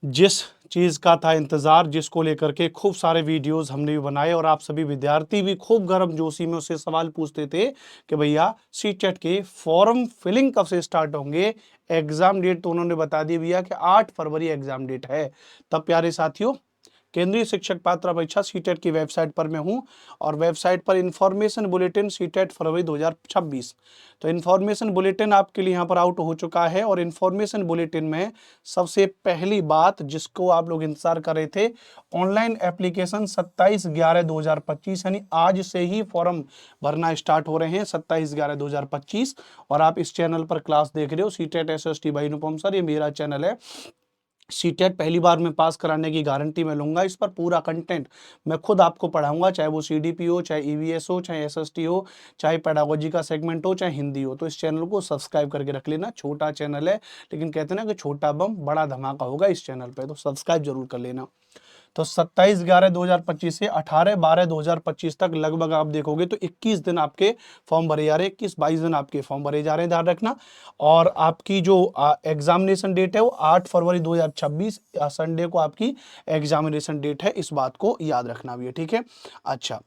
जिस चीज़ का था इंतज़ार, जिसको लेकर के खूब सारे वीडियोस हमने भी बनाए और आप सभी विद्यार्थी भी खूब गर्मजोशी में उससे सवाल पूछते थे कि भैया सीटेट के फॉर्म फिलिंग कब से स्टार्ट होंगे। एग्ज़ाम डेट तो उन्होंने बता दी भैया कि 8 फरवरी एग्ज़ाम डेट है। तब प्यारे साथियों, केंद्रीय शिक्षक पात्रता परीक्षा सीटेट की वेबसाइट पर मैं हूं और वेबसाइट पर इंफॉर्मेशन बुलेटिन सीटेट फरवरी 2026, तो इंफॉर्मेशन बुलेटिन आपके लिए यहां पर आउट हो चुका है। और इंफॉर्मेशन बुलेटिन में सबसे पहली बात जिसको आप लोग इंतजार कर रहे थे, ऑनलाइन एप्लीकेशन 27/11/2025 यानी आज से ही फॉर्म भरना स्टार्ट हो रहे हैं 27/11/2025। और आप इस चैनल पर क्लास देख रहे हो CTET SST by Anupam sir, ये मेरा चैनल है। सीटेट पहली बार में पास कराने की गारंटी मैं लूंगा। इस पर पूरा कंटेंट मैं खुद आपको पढ़ाऊंगा, चाहे वो सीडीपी हो, चाहे ईवीएस हो, चाहे एसएसटी हो, चाहे पेडागोजी का सेगमेंट हो, चाहे हिंदी हो। तो इस चैनल को सब्सक्राइब करके रख लेना। छोटा चैनल है लेकिन कहते हैं ना कि छोटा बम बड़ा धमाका होगा इस चैनल पे, तो सब्सक्राइब जरूर कर लेना। तो 27/11/2025 से 18/12/2025 तक लगभग आप देखोगे तो 21 दिन आपके फॉर्म भरे जा रहे हैं, 21-22 दिन आपके फॉर्म भरे जा रहे हैं, ध्यान रखना। और आपकी जो एग्जामिनेशन डेट है वो 8 फरवरी 2026 संडे को आपकी एग्जामिनेशन डेट है, इस बात को याद रखना भी है, ठीक है। अच्छा,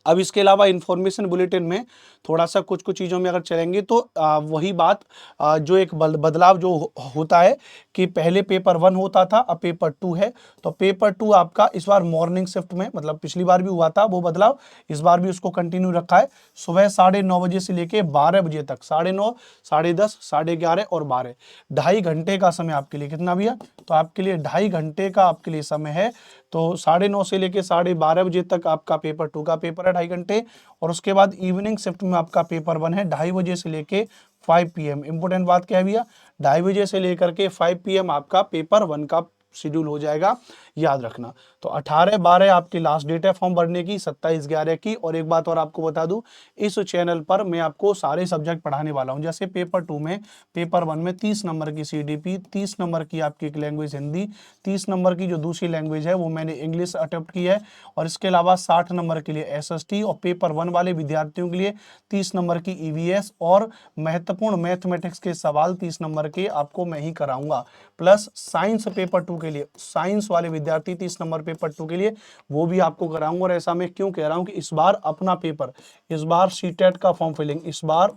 अब इसके अलावा इंफॉर्मेशन बुलेटिन में थोड़ा सा कुछ कुछ चीज़ों में अगर चलेंगे तो वही बात, जो एक बदलाव जो होता है कि पहले पेपर 1 होता था, अब पेपर 2 है। तो पेपर 2 आपका इस बार मॉर्निंग शिफ्ट में, मतलब पिछली बार भी हुआ था वो बदलाव, इस बार भी उसको कंटिन्यू रखा है। सुबह 9:30 बजे से लेके 12 बजे तक, 9:30, 10:30, 11:30 और 12, 2.5 घंटे का समय आपके लिए। कितना भैया? तो आपके लिए 2.5 घंटे का आपके लिए समय है। तो 9:30 से लेके 12:30 बजे तक आपका पेपर 2 का पेपर है, 2.5 घंटे। और उसके बाद इवनिंग शिफ्ट में आपका पेपर 1 है, 2:30 बजे से लेके 5 PM। इंपोर्टेंट बात क्या है भैया? 2:30 बजे से लेकर के 5 PM आपका पेपर 1 का शेड्यूल हो जाएगा, याद रखना। तो 18/12 आपकी लास्ट डेट है फॉर्म भरने की, 27/11 की। और एक बात और आपको बता दूं, इस चैनल पर मैं आपको सारे सब्जेक्ट पढ़ाने वाला हूं। जैसे पेपर 2 में, पेपर 1 में 30 नंबर की सीडीपी, 30 नंबर की आपकी एक लैंग्वेज हिंदी, 30 नंबर की जो दूसरी लैंग्वेज है वो मैंने इंग्लिश अटेम्प्ट की है। और इसके अलावा 60 नंबर के लिए एसएसटी, और पेपर 1 वाले विद्यार्थियों के लिए 30 नंबर की ईवीएस, और महत्वपूर्ण मैथमेटिक्स के सवाल 30 नंबर के आपको मैं ही कराऊंगा। प्लस साइंस पेपर 2 के लिए, साइंस वाले विद्यार्थी 30 नंबर पेपर 2 के लिए वो भी आपको कराऊंगा। और ऐसा मैं क्यों कह रहा हूं कि इस बार अपना पेपर, इस बार सीटेट का फॉर्म फिलिंग, इस बार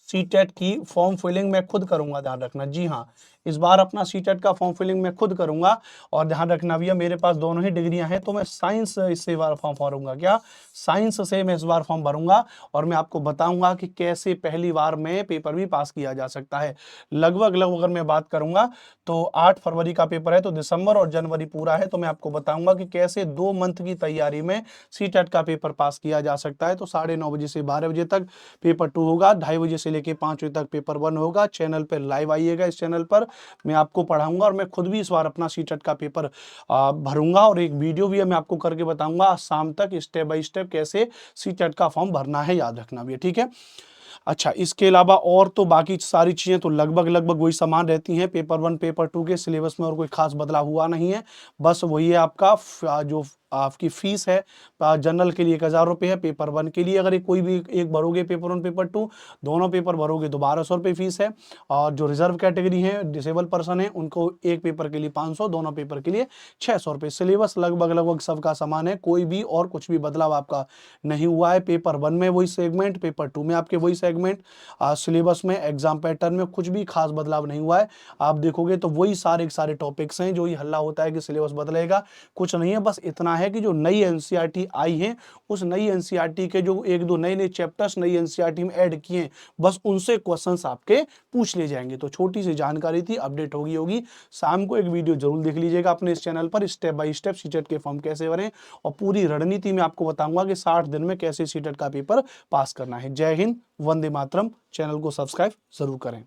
सीटेट की फॉर्म फिलिंग मैं खुद करूंगा, ध्यान रखना। जी हाँ, इस बार अपना सीटेट का फॉर्म फिलिंग मैं खुद करूंगा। और ध्यान रखना भैया, मेरे पास दोनों ही डिग्रियां हैं, तो मैं साइंस इससे बार फॉर्म भरूंगा। क्या? साइंस से मैं इस बार फॉर्म भरूंगा। और मैं आपको बताऊंगा कि कैसे पहली बार में पेपर भी पास किया जा सकता है। लगभग लगभग अगर मैं बात करूंगा तो 8 फरवरी का पेपर है, तो दिसंबर और जनवरी पूरा है। तो मैं आपको बताऊंगा कि कैसे 2 मंथ की तैयारी में सीटेट का पेपर पास किया जा सकता है। तो 9:30 बजे से 12 बजे तक पेपर 2 होगा, 2:30 बजे से लेके 5 बजे तक पेपर 1 होगा। चैनल पर लाइव आइएगा, इस चैनल पर मैं आपको पढ़ाऊंगा। और मैं खुद भी इस बार अपना सीटेट का पेपर भरूंगा, और एक वीडियो भी मैं आपको करके बताऊंगा शाम तक स्टेप बाय स्टेप कैसे सीटेट का फॉर्म भरना है, याद रखना भी है, ठीक है। अच्छा, इसके अलावा और तो बाकी सारी चीजें तो लगभग लगभग वही समान रहती हैं। पेपर 1 पेपर 2 के सिलेबस में और कोई खास बदलाव हुआ नहीं है। बस वही है आपका जो आपकी फीस है, जनरल के लिए 1000 रुपये है, पेपर 1 के लिए अगर कोई भी एक भरोगे, पेपर 1 पेपर 2 दोनों पेपर भरोगे तो 1200 रुपये फीस है। और जो रिजर्व कैटेगरी है, डिसेबल पर्सन है, उनको एक पेपर के लिए 500, दोनों पेपर के लिए 600 रुपये। सिलेबस लगभग लगभग सबका समान है, कोई भी और कुछ भी बदलाव आपका नहीं हुआ है। पेपर 1 में वही सेगमेंट, पेपर 2 में आपके वही सेगमेंट। सिलेबस में, एग्जाम पैटर्न में कुछ भी खास बदलाव नहीं हुआ है। आप देखोगे तो वही सारे सारे टॉपिक्स हैं। जो ये हल्ला होता है कि सिलेबस बदलेगा, कुछ नहीं है। बस इतना है कि जो नई एनसीईआरटी आई है, उस नई एनसीईआरटी के जो एक दो नए नए चैप्टर्स नई एनसीईआरटी में ऐड किए हैं, बस उनसे क्वेश्चंस आपके पूछ लिए जाएंगे। तो छोटी सी जानकारी थी, अपडेट होगी। शाम को एक वीडियो जरूर देख लीजिएगा अपने इस चैनल पर, स्टेप बाय स्टेप सीटेट के फॉर्म कैसे भरें, और पूरी रणनीति में आपको बताऊंगा कि 60 दिन में कैसे सीटेट का पेपर पास करना है। जय हिंद, वंदे मातरम। चैनल को सब्सक्राइब जरूर करें।